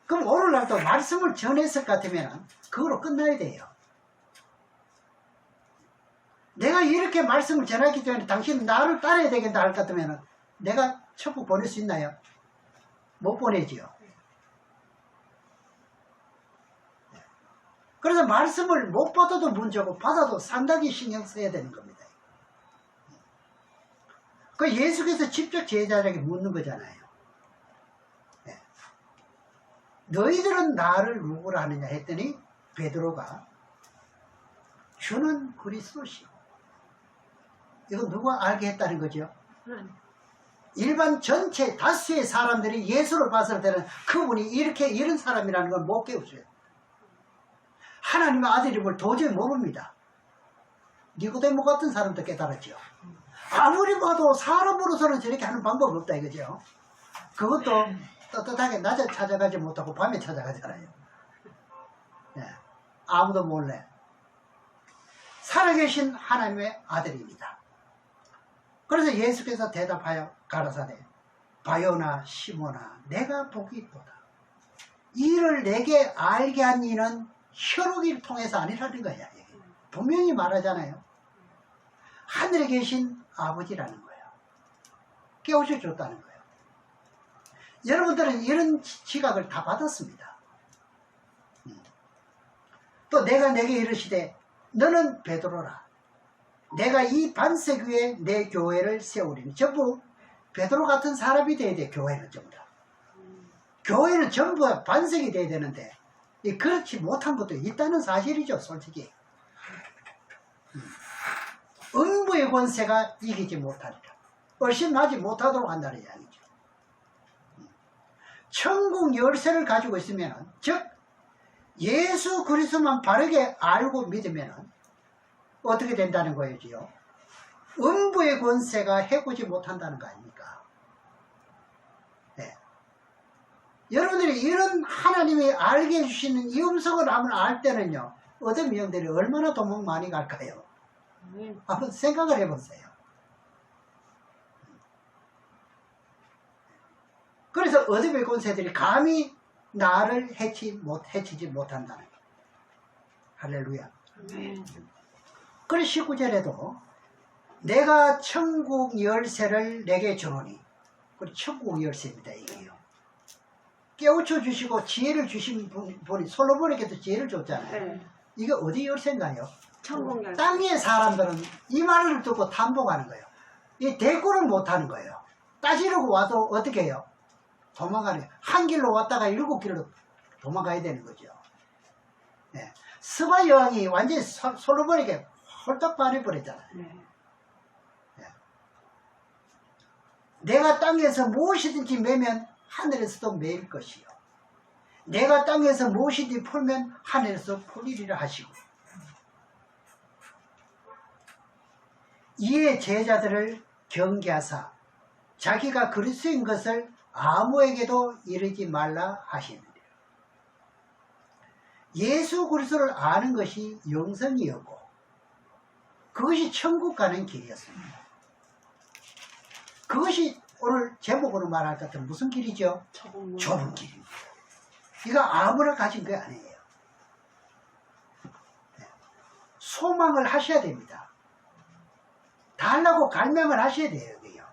그럼 오늘날도 말씀을 전했을 것 같으면 그거로 끝나야 돼요. 내가 이렇게 말씀을 전했기 때문에 당신은 나를 따라야 되겠다 할 것 같으면 내가 천국 보낼 수 있나요? 못 보내지요. 그래서 말씀을 못 받아도 문제고 받아도 상당히 신경 써야 되는 겁니다. 그 예수께서 직접 제자에게 묻는 거잖아요. 네. 너희들은 나를 누구라 하느냐 했더니 베드로가 주는 그리스도시오. 이거 누가 알게 했다는 거죠? 일반 전체 다수의 사람들이 예수를 봤을 때는 그분이 이런 사람이라는 걸 못 깨우쳐요. 하나님의 아들임을 도저히 모릅니다. 니고데모 같은 사람도 깨달았죠. 아무리 봐도 사람으로서는 저렇게 하는 방법이 없다 이거죠. 그것도 떳떳하게 낮에 찾아가지 못하고 밤에 찾아가잖아요. 네. 아무도 몰래. 살아계신 하나님의 아들입니다. 그래서 예수께서 대답하여 가라사대 바요나 시몬아 내가 복이 있도다. 이를 내게 알게 한 이는 혈육을 통해서 아니라는 거야. 분명히 말하잖아요. 하늘에 계신 아버지라는 거예요. 깨우쳐 줬다는 거예요. 여러분들은 이런 지각을 다 받았습니다. 또 내가 내게 이르시되 너는 베드로라. 내가 이 반석 위에 내 교회를 세우리니. 전부 베드로 같은 사람이 돼야 돼. 교회는 전부 다. 교회는 전부 반석이 돼야 되는데 그렇지 못한 것도 있다는 사실이죠. 솔직히. 음부의 권세가 이기지 못하리라. 얼씬하지 못하도록 한다는 이야기죠. 천국 열쇠를 가지고 있으면, 즉 예수 그리스도만 바르게 알고 믿으면 어떻게 된다는 거예요? 음부의 권세가 해고지 못한다는 거 아닙니까? 네. 여러분들이 이런 하나님이 알게 해주시는 이 음성을 한번 알 때는요, 어둠 영들이 얼마나 도망 많이 갈까요? 한번 생각을 해보세요. 그래서 어둠의 권세들이 감히 나를 해치지 못한다는 거예요. 할렐루야. 그래서 19절에도 내가 천국 열쇠를 내게 주노니, 그리고 천국 열쇠입니다. 이게요. 깨우쳐 주시고 지혜를 주신 분이 솔로몬에게도 지혜를 줬잖아요. 네. 이게 어디 열쇠인가요? 천국 열쇠. 땅 위의 사람들은 이 말을 듣고 탐복하는 거예요. 이 대꾸를 못하는 거예요. 따지려고 와도 어떻게 해요? 도망가는 거예요. 한 길로 왔다가 7길로 도망가야 되는 거죠. 네. 스바 여왕이 완전히 솔로몬에게 홀딱 반해버렸잖아요. 네. 네. 내가 땅에서 무엇이든지 매면 하늘에서도 매일 것이요. 내가 땅에서 무엇이든지 풀면 하늘에서 풀리리라 하시고, 이에 제자들을 경계하사 자기가 그리스도인 것을 아무에게도 이르지 말라 하시느니라. 예수 그리스도를 아는 것이 영생이었고 그것이 천국 가는 길이었습니다. 그것이 오늘 제목으로 말할 것 같은 무슨 길이죠? 좁은 길입니다. 이거 아무나 가진 게 아니에요. 소망을 하셔야 됩니다. 달라고 갈망을 하셔야 돼요. 여기요.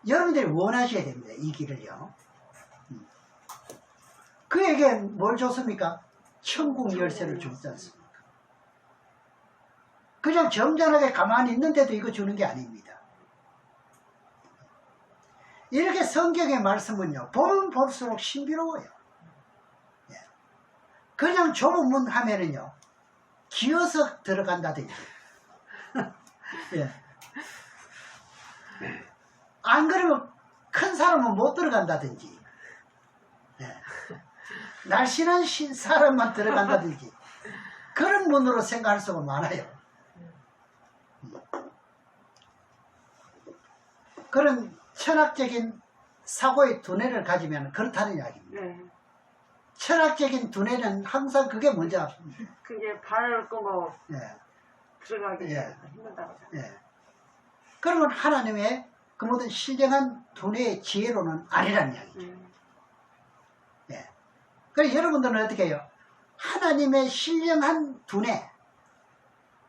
여러분들이 원하셔야 됩니다. 이 길을요. 그에게 뭘 줬습니까? 천국 열쇠를 줬지 않습니까? 그냥 점잖하게 가만히 있는데도 이거 주는 게 아닙니다. 이렇게 성경의 말씀은요, 보면 볼수록 신비로워요. 그냥 좁은 문 하면은요, 기어서 들어간다든지, 예. 안 그러면 큰 사람은 못 들어간다든지, 예. 날씬한 사람만 들어간다든지, 그런 문으로 생각할 수가 많아요. 그런 철학적인 사고의 두뇌를 가지면 그렇다는 이야기입니다. 네. 철학적인 두뇌는 항상 그게 먼저, 그게 발을 끄고 예. 들어가기 예. 힘들다고. 예. 그러면 하나님의 그 모든 신령한 두뇌의 지혜로는 아니라는 이야기죠. 예. 그래서 여러분들은 어떻게 해요? 하나님의 신령한 두뇌,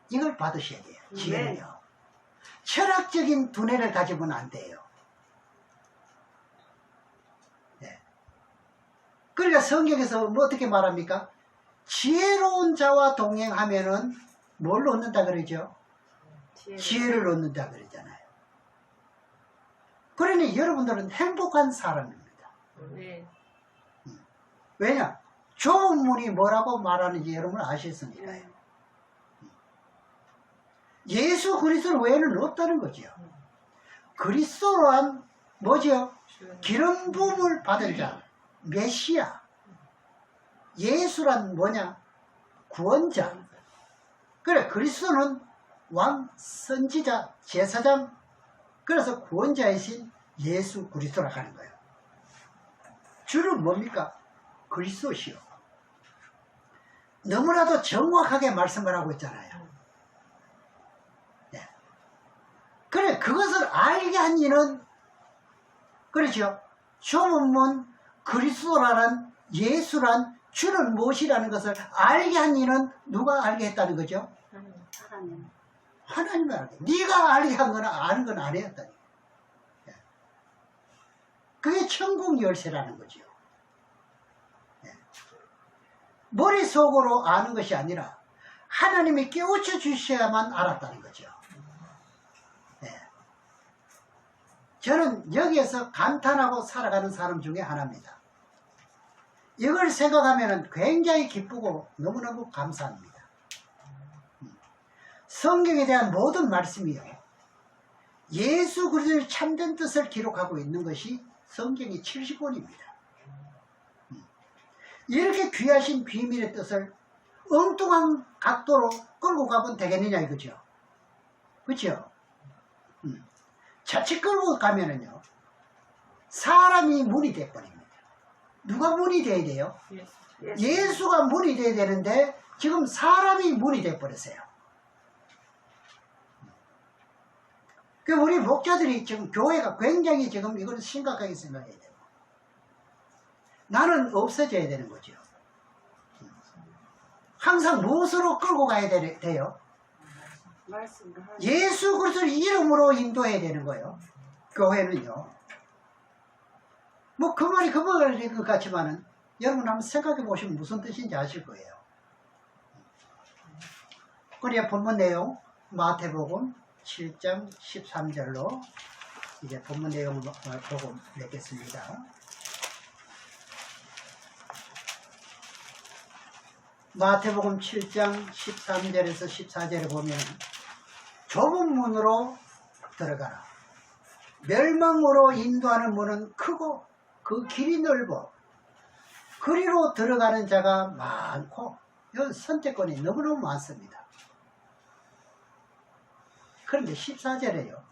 이걸 받으셔야 돼요. 지혜는요. 철학적인 두뇌를 가지고는 안 돼요. 예. 그러니까 성경에서 뭐 어떻게 말합니까? 지혜로운 자와 동행하면은 뭘 얻는다 그러죠? 지혜를 얻는다 그러잖아요. 그러니 여러분들은 행복한 사람입니다. 네. 왜냐? 좁은 문이 뭐라고 말하는지 여러분 아시겠습니까요? 예수 그리스도 외에는 없다는 거죠. 그리스도란 뭐죠? 기름 부음을 받은 자, 메시아. 예수란 뭐냐? 구원자. 그래, 그리스도는 왕, 선지자, 제사장, 그래서 구원자이신 예수 그리스도라고 하는 거예요. 주는 뭡니까? 그리스도시요. 너무나도 정확하게 말씀을 하고 있잖아요. 네. 그래, 그것을 알게 한 이는, 그렇죠? 좁은 문 그리스도라는, 예수란, 주는 무엇이라는 것을 알게 한 이는 누가 알게 했다는 거죠? 하나님. 하나님이 알게. 네가 알게 한 거는 아는 건 아니었다니. 그게 천국 열쇠라는 거죠. 머릿속으로 아는 것이 아니라 하나님이 깨우쳐 주셔야만 알았다는 거죠. 저는 여기에서 감탄하고 살아가는 사람 중에 하나입니다. 이걸 생각하면 굉장히 기쁘고 너무너무 감사합니다. 성경에 대한 모든 말씀이요, 예수 그리스도의 참된 뜻을 기록하고 있는 것이 성경이 70권입니다. 이렇게 귀하신 비밀의 뜻을 엉뚱한 각도로 끌고 가면 되겠느냐 이거죠. 그렇죠? 자칫 끌고 가면은요, 사람이 문이 돼버립니다. 누가 문이 돼야 돼요? 예수가 문이 돼야 되는데 지금 사람이 문이 돼버렸어요. 그 우리 목자들이 지금 교회가 굉장히 지금 이걸 심각하게 생각해야 돼요. 나는 없어져야 되는 거죠. 항상 무엇으로 끌고 가야 돼요? 예수 그리스도의 이름으로 인도해야 되는 거예요. 교회는요. 뭐 그 말이 그 말인 것 같지만은 여러분 한번 생각해 보시면 무슨 뜻인지 아실 거예요. 그래야 본문 내용 마태복음 7장 13절로 이제 본문 내용을 보고 맺겠습니다. 마태복음 7장 13절에서 14절에 보면 좁은 문으로 들어가라. 멸망으로 인도하는 문은 크고 그 길이 넓어 그리로 들어가는 자가 많고 선택권이 너무너무 많습니다. 그런데 14절에요.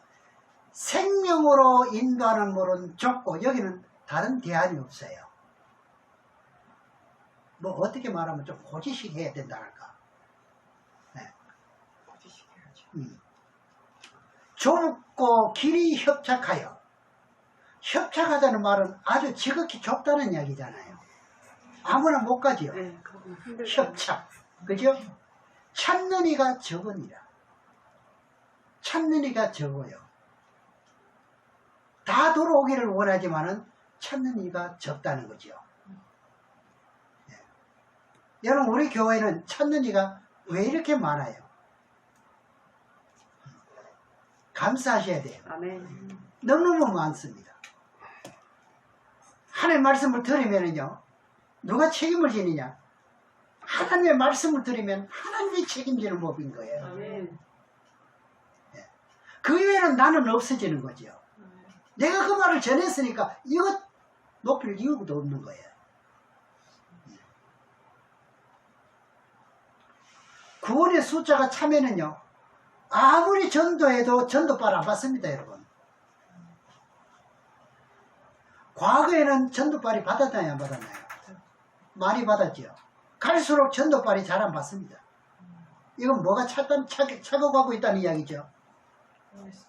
생명으로 인도하는 문은 좁고 여기는 다른 대안이 없어요. 뭐 어떻게 말하면 좀 고지식 해야 된다 할까. 고지식 해야죠. 좁고 길이 협착하여. 협착하다는 말은 아주 지극히 좁다는 이야기잖아요. 아무나 못 가지요. 네, 협착. 그죠? 찾는 이가 적으니라. 찾는 이가 적어요. 다 돌아오기를 원하지만은 찾는 이가 적다는 거죠. 여러분, 우리 교회는 찾는 이가 왜 이렇게 많아요? 감사하셔야 돼요. 아멘. 너무너무 많습니다. 하나님의 말씀을 들으면요, 누가 책임을 지느냐? 하나님의 말씀을 들으면 하나님이 책임지는 법인 거예요. 아멘. 그 외에는 나는 없어지는 거죠. 내가 그 말을 전했으니까 이것 높일 이유도 없는 거예요. 구원의 숫자가 참에는요, 아무리 전도해도 전도빨 안 받습니다, 여러분. 과거에는 전도빨이 받았나요, 안 받았나요? 많이 받았죠. 갈수록 전도빨이 잘 안 받습니다. 이건 뭐가 차고 가고 있다는 이야기죠.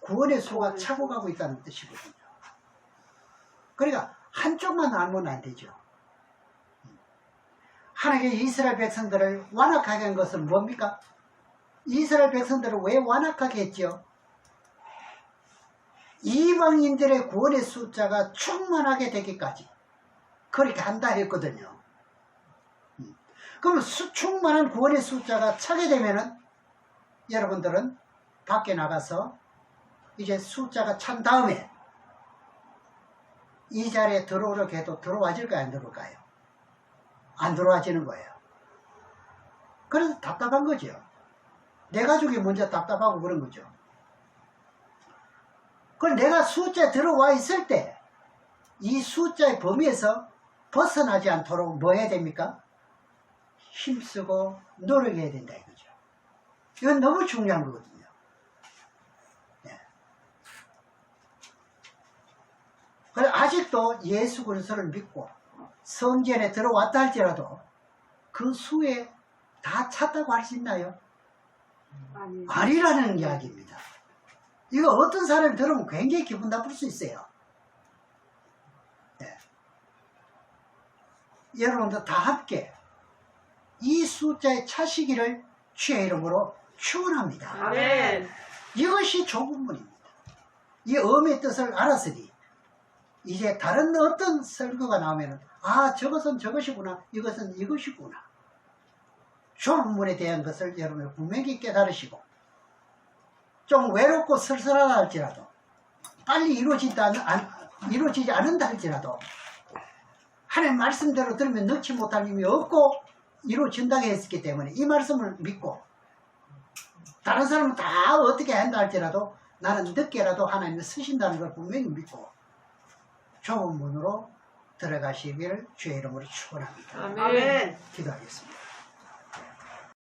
구원의 수가 차고 가고 있다는 뜻이거든요. 그러니까 한쪽만 알면 안 되죠. 하나님께 이스라엘 백성들을 완악하게 한 것은 뭡니까? 이스라엘 백성들을 왜 완악하게 했죠? 이방인들의 구원의 숫자가 충만하게 되기까지 그렇게 한다 했거든요. 그러면 충만한 구원의 숫자가 차게 되면은 여러분들은 밖에 나가서 이제 숫자가 찬 다음에 이 자리에 들어오려고 해도 들어와질까요? 안 들어올까요? 안 들어와지는 거예요. 그래서 답답한 거죠. 내 가족이 먼저 답답하고 그런 거죠. 그럼 내가 숫자에 들어와 있을 때 이 숫자의 범위에서 벗어나지 않도록 뭐 해야 됩니까? 힘쓰고 노력해야 된다 이거죠. 이건 너무 중요한 거거든요. 네. 그래서 아직도 예수 그리스도를 믿고 성전에 들어왔다 할지라도 그 수에 다 찼다고 할 수 있나요? 아니라는 이야기입니다. 이거 어떤 사람이 들으면 굉장히 기분 나쁠 수 있어요. 네. 여러분들 다 함께 이 숫자의 차시기를 주의 이름으로 축원합니다. 아멘. 이것이 좁은 문입니다. 이 음의 뜻을 알았으니 이제 다른 어떤 설교가 나오면 아 저것은 저것이구나 이것은 이것이구나 좁은 문에 대한 것을 여러분 분명히 깨달으시고 좀 외롭고 쓸쓸하다 할지라도 빨리 이루어지지 않는다 할지라도 하나님 말씀대로 들으면 넣지 못할 힘이 없고 이루어진다고 했기 때문에 이 말씀을 믿고 다른 사람은 다 어떻게 한다 할지라도 나는 늦게라도 하나님을 쓰신다는 걸 분명히 믿고 좁은 문으로 들어가시기를 주의 이름으로 축원합니다. 아멘. 기도하겠습니다.